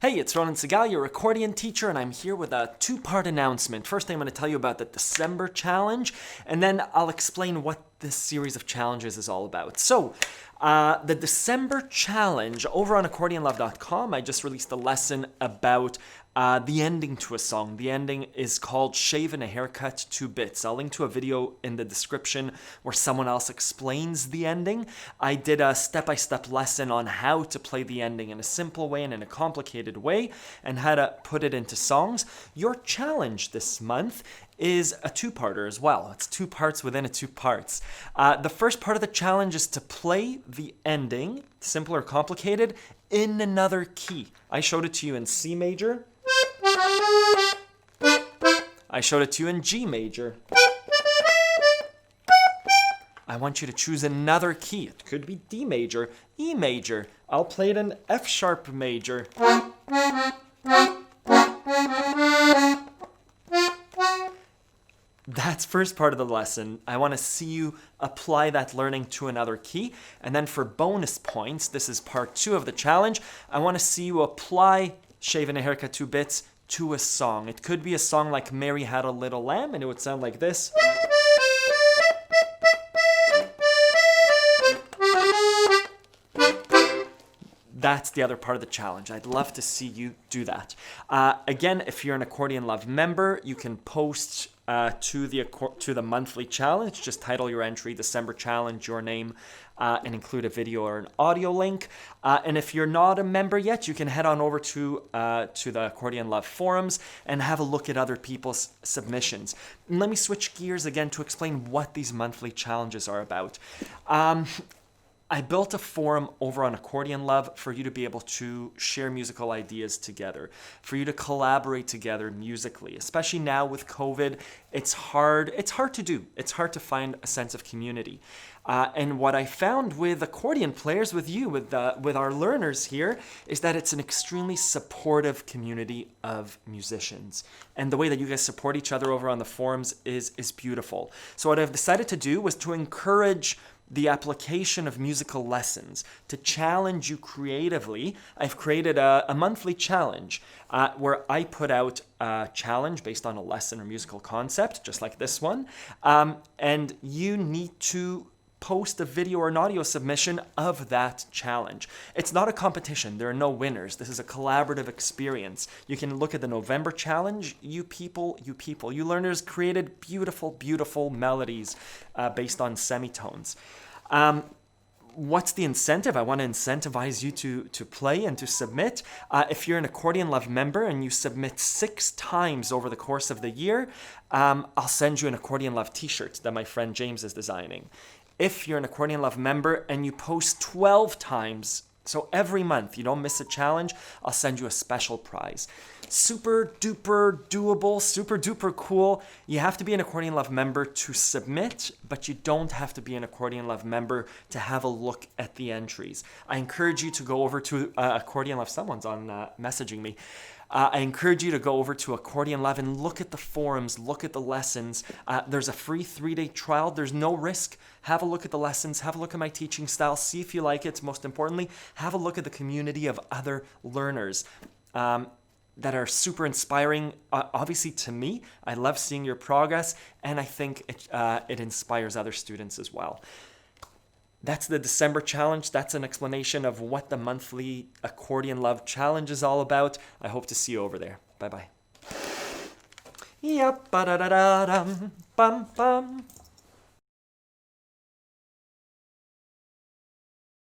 Hey, it's Ronan Segal, your accordion teacher, and I'm here with a two-part announcement. First, I'm going to tell you about the December challenge, and then I'll explain what this series of challenges is all about. So, the December challenge, over on accordionlove.com, I just released a lesson about the ending to a song. The ending is called Shave and a Haircut 2 Bits. I'll link to a video in the description where someone else explains the ending. I did a step-by-step lesson on how to play the ending in a simple way and in a complicated way, and how to put it into songs. Your challenge this month is a two-parter as well. It's two parts within a two parts. The first part of the challenge is to play the ending, simple or complicated, in another key. I showed it to you in C major. I showed it to you in G major. I want you to choose another key. It could be D major, E major. I'll play it in F sharp major. That's first part of the lesson. I want to see you apply that learning to another key. And then for bonus points, this is part 2 of the challenge, I want to see you apply Shave and a Haircut 2 Bits to a song. It could be a song like Mary Had a Little Lamb, and it would sound like this. That's the other part of the challenge. I'd love to see you do that. Again, if you're an Accordion Love member, you can post to the monthly challenge. Just title your entry December challenge, your name, and include a video or an audio link. And if you're not a member yet, you can head on over to the Accordion Love forums and have a look at other people's submissions. And let me switch gears again to explain what these monthly challenges are about. I built a forum over on Accordion Love for you to be able to share musical ideas together, for you to collaborate together musically. Especially now with COVID, it's hard to do. It's hard to find a sense of community. And what I found with accordion players, with you, with our learners here, is that it's an extremely supportive community of musicians. And the way that you guys support each other over on the forums is beautiful. So what I've decided to do was to encourage the application of musical lessons, to challenge you creatively. I've created a monthly challenge where I put out a challenge based on a lesson or musical concept, just like this one. And you need to post a video or an audio submission of that challenge. It's not a competition. There are no winners. This is a collaborative experience. You can look at the November challenge. You learners created beautiful, beautiful melodies based on semitones. What's the incentive? I want to incentivize you to play and to submit. If you're an Accordion Love member and you submit 6 times over the course of the year, I'll send you an Accordion Love t-shirt that my friend James is designing. If you're an Accordion Love member and you post 12 times, so every month you don't miss a challenge, I'll send you a special prize. Super duper doable, super duper cool. You have to be an Accordion Love member to submit, but you don't have to be an Accordion Love member to have a look at the entries. I encourage you to go over to Accordion Love. Someone's on messaging me. I encourage you to go over to Accordion Love and look at the forums, look at the lessons. There's a free 3-day trial. There's no risk. Have a look at the lessons. Have a look at my teaching style. See if you like it. Most importantly, have a look at the community of other learners that are super inspiring. Obviously, to me, I love seeing your progress, and I think it inspires other students as well. That's the December challenge. That's an explanation of what the monthly Accordion Love challenge is all about. I hope to see you over there. Bye-bye. Yep, ba-da-da-da-dum, bum, bum.